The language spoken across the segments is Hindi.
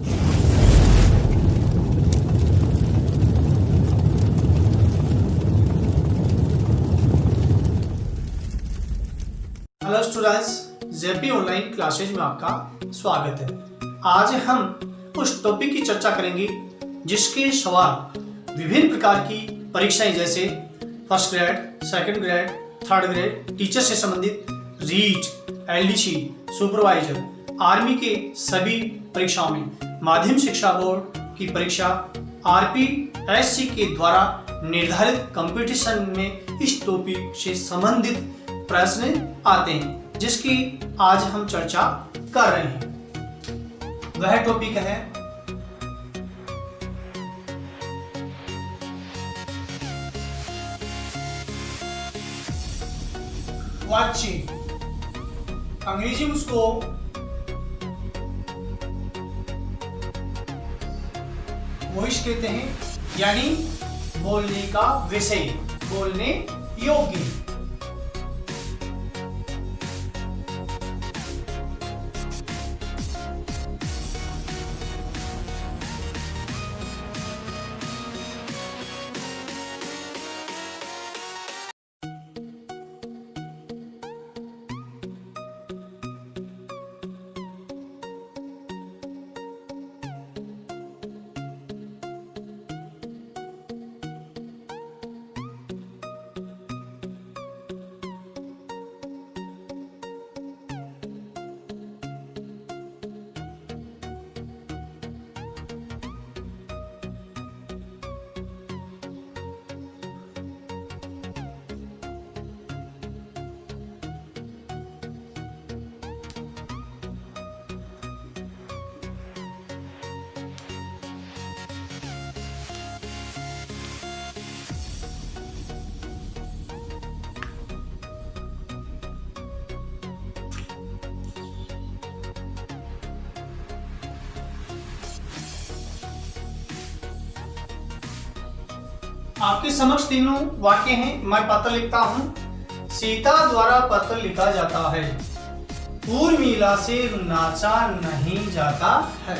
Hello students, JP online classes में आपका स्वागत है। आज हम उस टॉपिक की चर्चा करेंगे जिसके सवाल विभिन्न प्रकार की परीक्षाएं जैसे first grade, second grade, third grade, teacher से संबंधित रीट, एलडीसी, सुपरवाइजर, आर्मी के सभी परीक्षाओं में, माध्यमिक शिक्षा बोर्ड की परीक्षा, आरपीएससी के द्वारा निर्धारित कंपटीशन में इस टॉपिक से संबंधित प्रश्न आते हैं जिसकी आज हम चर्चा कर रहे हैं। वह टॉपिक है वाचिंग, अंग्रेजी में उसको वॉइस कहते हैं, यानी बोलने का विषय, बोलने योग्य। आपके समक्ष तीनों वाक्य हैं। मैं पत्र लिखता हूं। सीता द्वारा पत्र लिखा जाता है। उर्मिला से नाचा नहीं जाता है।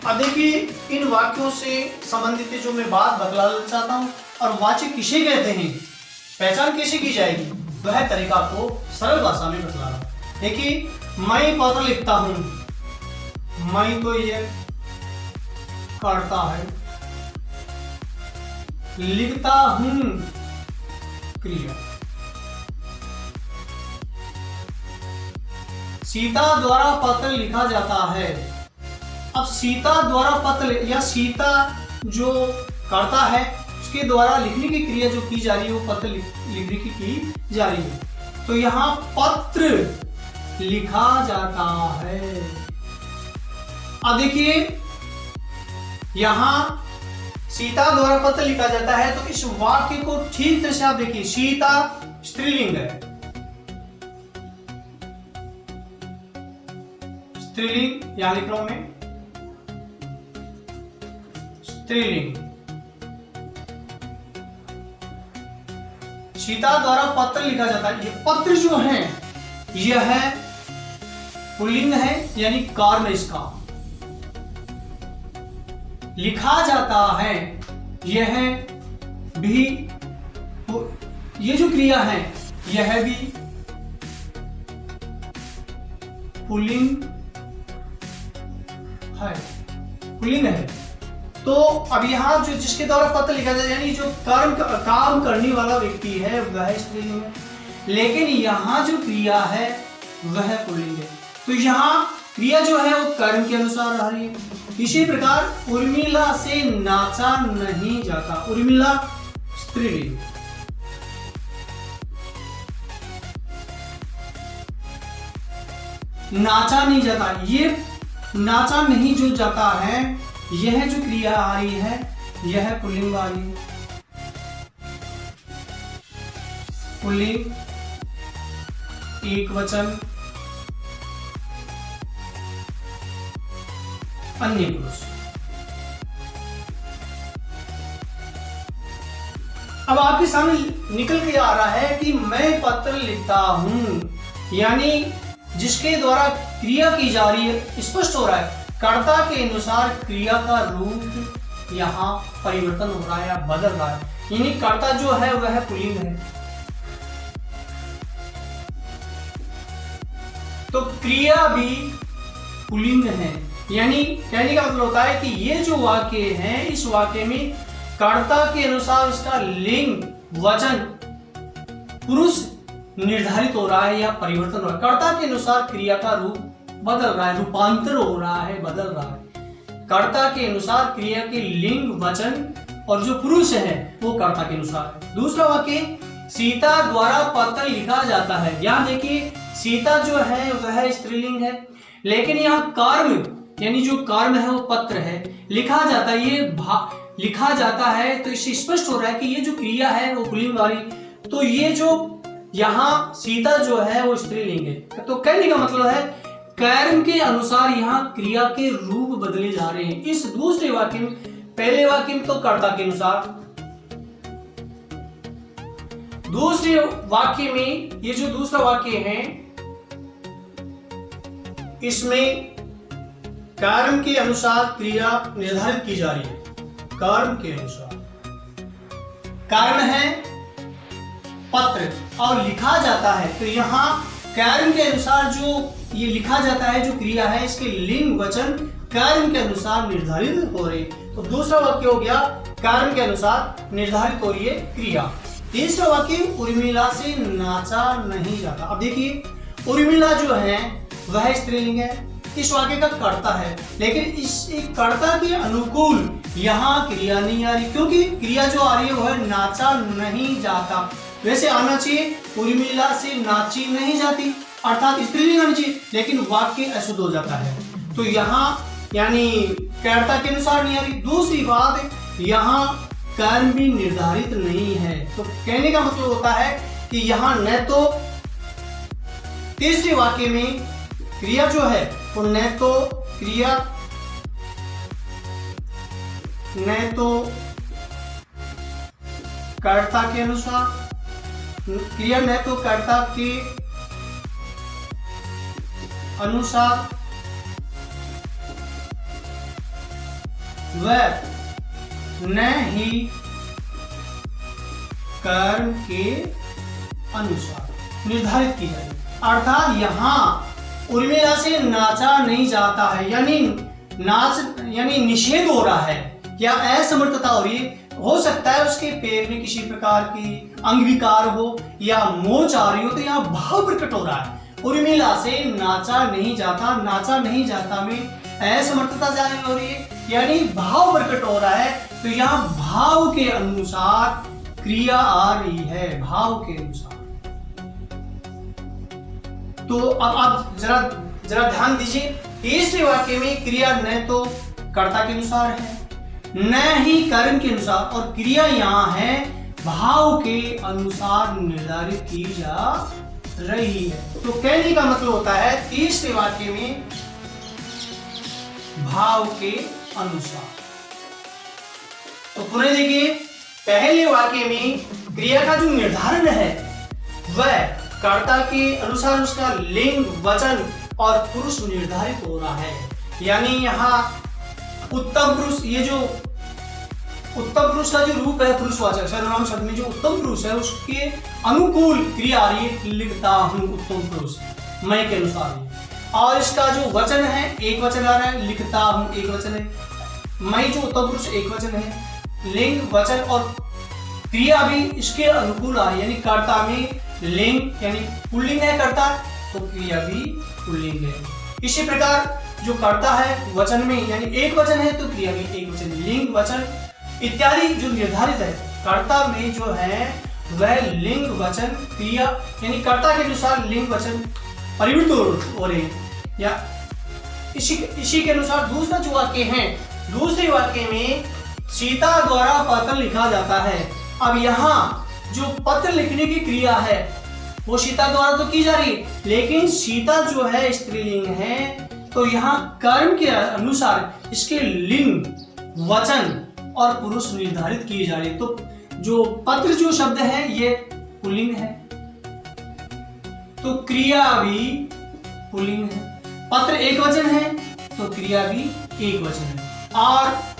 अब देखिए, इन वाक्यों से संबंधित जो मैं बात बतलाना चाहता हूं और वाच्य किसे कहते हैं, पहचान कैसे की जाएगी, वह तरीका को सरल भाषा में बतलाना। देखिए, मैं पत्र लिखता हूं। मैं तो ये करता है, लिखता हूं क्रिया। सीता द्वारा पत्र लिखा जाता है। अब सीता द्वारा पत्र या सीता जो करता है उसके द्वारा लिखने की क्रिया जो की जा रही है वो पत्र लिखने की जा रही है। तो यहां पत्र लिखा जाता है। अब देखिए, यहां सीता द्वारा पत्र लिखा जाता है, तो इस वाक्य को ठीक तरह से आप देखिए। सीता स्त्रीलिंग है, स्त्रीलिंग यहां लिख रहा हूं मैं, स्त्रीलिंग। सीता द्वारा पत्र लिखा जाता है। ये पत्र जो है यह है पुल्लिंग है, यानी कर्म इसका। लिखा जाता है, यह भी, ये जो क्रिया है यह भी पुल्लिंग है, पुल्लिंग है। तो अब यहां जो जिसके द्वारा पत्र लिखा जाता है, यानी जो काम करने वाला व्यक्ति है वह स्त्रीलिंग है, लेकिन यहां जो क्रिया है वह पुल्लिंग है। तो यहां क्रिया जो है वो कर्म के अनुसार आ रही है। इसी प्रकार उर्मिला से नाचा नहीं जाता। उर्मिला स्त्रीलिंग, नाचा नहीं जाता। ये नाचा नहीं जो जाता है, यह जो क्रिया आ रही है यह पुल्लिंग आ रही है। पुल्लिंग, एक वचन, अन्य पुरुष। अब आपके सामने निकल के आ रहा है कि मैं पत्र लिखता हूं, यानी जिसके द्वारा क्रिया की जा रही है, स्पष्ट हो रहा है कर्ता के अनुसार क्रिया का रूप यहाँ परिवर्तन हो रहा है या बदल रहा है, यानी कर्ता जो है वह पुल्लिंग है, तो क्रिया भी पुल्लिंग है। यानी कहने का मतलब होता है कि ये जो वाक्य है, इस वाक्य में कर्ता के अनुसार उसका लिंग वचन पुरुष निर्धारित हो रहा है या परिवर्तन हो रहा है। कर्ता के अनुसार क्रिया का रूप बदल रहा है, रूपांतर हो रहा है, बदल रहा है। कर्ता के अनुसार क्रिया के लिंग वचन और जो पुरुष है वो कर्ता के अनुसार है। दूसरा वाक्य, सीता द्वारा पत्र लिखा जाता है। यहाँ देखिए सीता जो है वह स्त्रीलिंग है, लेकिन यहाँ कर्म यानी जो कर्म है वो पत्र है, लिखा जाता है, ये लिखा जाता है, तो इससे स्पष्ट हो रहा है कि ये जो क्रिया है वो पुल्लिंग वाली, तो ये जो यहाँ सीता जो है वो स्त्रीलिंग है। तो कहने का मतलब है कर्म के अनुसार यहाँ क्रिया के रूप बदले जा रहे हैं। इस दूसरे वाक्य में, पहले वाक्य में तो कर्ता के अनुसार, दूसरे वाक्य में ये जो दूसरा वाक्य है इसमें कर्म के अनुसार क्रिया निर्धारित की जा रही है। कर्म के अनुसार, कर्म है पत्र और लिखा जाता है, तो यहाँ कर्म के अनुसार जो ये लिखा जाता है जो क्रिया है, इसके लिंग वचन कर्म के अनुसार निर्धारित हो रहे। तो दूसरा वाक्य हो गया कर्म के अनुसार निर्धारित हो रही है क्रिया। तीसरा वाक्य, उर्मिला से नाचा नहीं जाता। अब देखिए उर्मिला जो है वह स्त्रीलिंग है, इस वाक्य का कर्ता है, लेकिन इस एक कर्ता के अनुकूल यहाँ क्रिया नहीं आ रही, क्योंकि क्रिया जो आ रही है वह नाचा नहीं जाता। वैसे आना चाहिए उर्मिला से नाची नहीं जाती, अर्थात स्त्रीलिंग आनी चाहिए, लेकिन वाक्य अशुद्ध हो जाता है, तो यहाँ यानी कर्ता के अनुसार नहीं आ रही। दूसरी बात, यहाँ कर्म भी निर्धारित नहीं है, तो कहने का मतलब होता है कि यहाँ न तो तीसरे वाक्य में क्रिया जो है वो न तो क्रिया न तो कर्ता के अनुसार, क्रिया न तो कर्ता के अनुसार व न ही कर्म के अनुसार निर्धारित की जाए। अर्थात यहाँ उर्मिला से नाचा नहीं जाता है, यानी निषेध हो रहा है या असमर्थता हो रही है। हो सकता है उसके पैर में किसी प्रकार की अंग विकार हो या मोच आ रही हो, तो यहाँ भाव प्रकट हो रहा है। उर्मिला से नाचा नहीं जाता, नाचा नहीं जाता में असमर्थता जाहिर हो रही है, यानी भाव प्रकट हो रहा है, तो यहाँ भाव के अनुसार क्रिया आ रही है, भाव के अनुसार। तो अब आप जरा ध्यान दीजिए, तीसरे वाक्य में क्रिया न तो कर्ता के अनुसार है न ही कर्म के अनुसार, और क्रिया यहाँ है भाव के अनुसार निर्धारित की जा रही है। तो कहने का मतलब होता है तीसरे वाक्य में भाव के अनुसार। तो पुनः देखिए, पहले वाक्य में क्रिया का जो निर्धारण है वह कर्ता के अनुसार उसका लिंग वचन और पुरुष निर्धारित हो रहा है, यानी यहाँ उत्तम पुरुष, ये जो उत्तम पुरुष का जो रूप है पुरुषवाचक सर्वनाम शब्द में जो उत्तम पुरुष है उसके अनुकूल क्रिया आ रही है, लिखता हूं उत्तम पुरुष मैं के अनुसार। और इसका जो वचन है एक वचन आ रहा है, लिखता हूं एक वचन है, मैं जो उत्तम पुरुष एक वचन है, लिंग वचन और क्रिया भी इसके अनुकूल आ रही है, यानी कर्ता में लिंग यानी पुल्लिंग है कर्ता, तो क्रिया भी पुल्लिंग है। इसी प्रकार जो कर्ता है वचन में यानी एक वचन है, तो क्रिया भी एक वचन, लिंग वचन इत्यादि जो निर्धारित है कर्ता में जो है वह लिंग वचन क्रिया यानी कर्ता के अनुसार लिंग वचन परिवर्तित हो रहे हैं। या इसी के अनुसार दूसरा जो वाक्य है, दूसरे वाक्य में सीता द्वारा पत्र लिखा जाता है। अब यहाँ जो पत्र लिखने की क्रिया है वो सीता द्वारा तो की जा रही है, लेकिन सीता जो है स्त्रीलिंग है, तो यहाँ कर्म के अनुसार इसके लिंग वचन और पुरुष निर्धारित किए जा रहे। तो जो पत्र जो शब्द है ये पुल्लिंग है, तो क्रिया भी पुल्लिंग है। पत्र एक वचन है तो क्रिया भी एक वचन है। और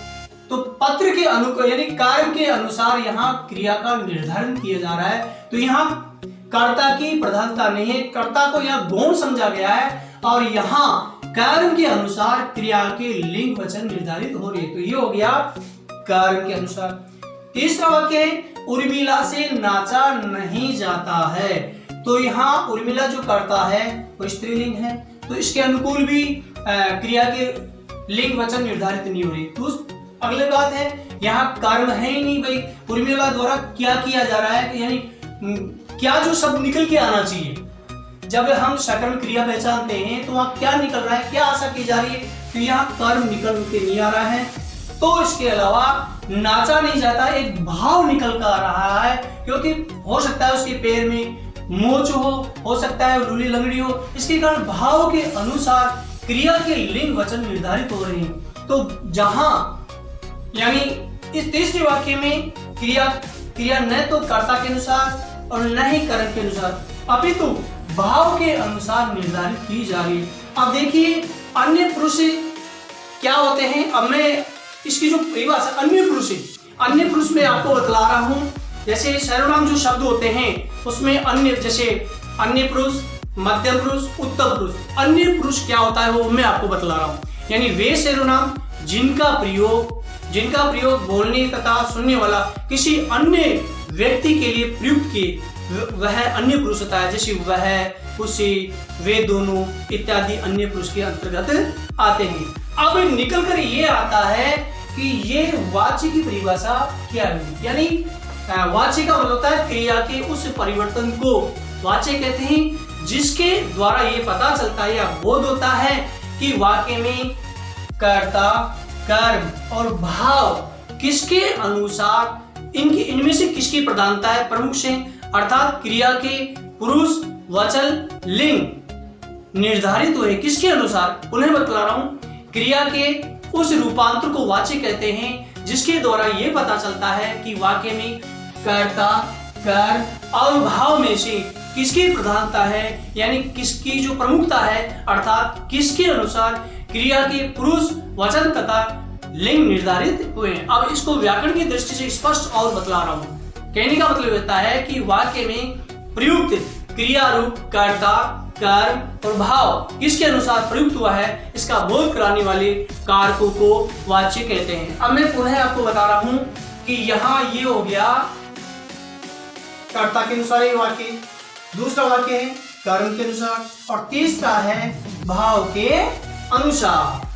तो पत्र के यानी कार्य के अनुसार यहाँ क्रिया का निर्धारण किया जा रहा है। तो यहाँ कर्ता की प्रधानता नहीं है, कर्ता को यहाँ गौण समझा गया है और यहाँ कार्य के अनुसार क्रिया के लिंग वचन निर्धारित हो रही है। तो ये हो गया कार्य के अनुसार। तीसरा वाक्य है उर्मिला से नाचा नहीं जाता है। तो यहाँ उर्मिला जो करता है वो स्त्रीलिंग है, तो इसके अनुकूल भी क्रिया के लिंग वचन निर्धारित नहीं हो रही। तो अगले बात है यहाँ कर्म है ही नहीं भाई, उर्मिला द्वारा क्या किया जा रहा है, यानी क्या जो शब्द निकल के आना चाहिए। जब हम सकर्म क्रिया पहचानते हैं तो वहां क्या निकल रहा है, क्या आशा की जा रही है, तो यहाँ कर्म निकल के नहीं आ रहा है। तो इसके अलावा नाचा नहीं जाता, एक भाव निकल कर आ रहा है, क्योंकि हो सकता है उसके पैर में मोच हो सकता है लूली लंगड़ी हो, इसके कारण भाव के अनुसार क्रिया के लिंग वचन निर्धारित हो रहे हैं। तो जहां यानी इस तीसरे वाक्य में क्रिया न तो कर्ता के अनुसार और न ही कर्म के अनुसार अपितु भाव के अनुसार निर्धारित की जा रही है। अब देखिए अन्य पुरुष क्या होते हैं। अब मैं इसकी जो परिभाषा अन्य पुरुष में आपको बतला रहा हूं। जैसे सर्वनाम जो शब्द होते हैं उसमें अन्य, जैसे अन्य पुरुष, मध्यम पुरुष, उत्तम पुरुष। अन्य पुरुष क्या होता है वो मैं आपको बतला रहा हूँ। यानी वे सर्वनाम जिनका प्रयोग बोलने तथा सुनने वाला किसी अन्य व्यक्ति के लिए प्रयुक्त किए वह अन्य पुरुष होता है। जैसे वह, उसे, वे दोनों इत्यादि अन्य पुरुष के अंतर्गत आते हैं। अब निकल कर ये आता है कि ये वाच्य की परिभाषा क्या है। यानी वाच्य का मतलब होता है क्रिया के उस परिवर्तन को वाच्य कहते हैं, जिसके द्वारा ये पता चलता है या बोध होता है कि वाक्य में कर्ता, कर्म और भाव किसके अनुसार इनमें से किसकी प्रधानता है, प्रमुख से, अर्थात क्रिया के पुरुष, वचन, लिंग निर्धारित हुए किसके अनुसार उन्हें बतला रहा हूं। क्रिया के उस रूपांतर को वाच्य कहते हैं, जिसके द्वारा यह पता चलता है कि वाक्य में कर्ता, कर्म और भाव में से किसकी प्रधानता है, यानी किसकी जो प्रमुखता है, अर्थात किसके अनुसार क्रिया के पुरुष, वचन तथा लिंग निर्धारित हुए। अब इसको व्याकरण की दृष्टि से स्पष्ट और बतला रहा हूं। कहने का मतलब होता है कि वाक्य में प्रयुक्त क्रिया रूप कर्ता, कर्म और भाव किसके अनुसार प्रयुक्त हुआ है, इसका बोध कराने वाले कारकों को वाच्य कहते हैं। अब मैं पुनः आपको बता रहा हूं कि यहाँ ये हो गया कर्ता के अनुसार ये वाक्य, दूसरा वाक्य है कर्म के अनुसार और तीसरा है भाव के अनुसार।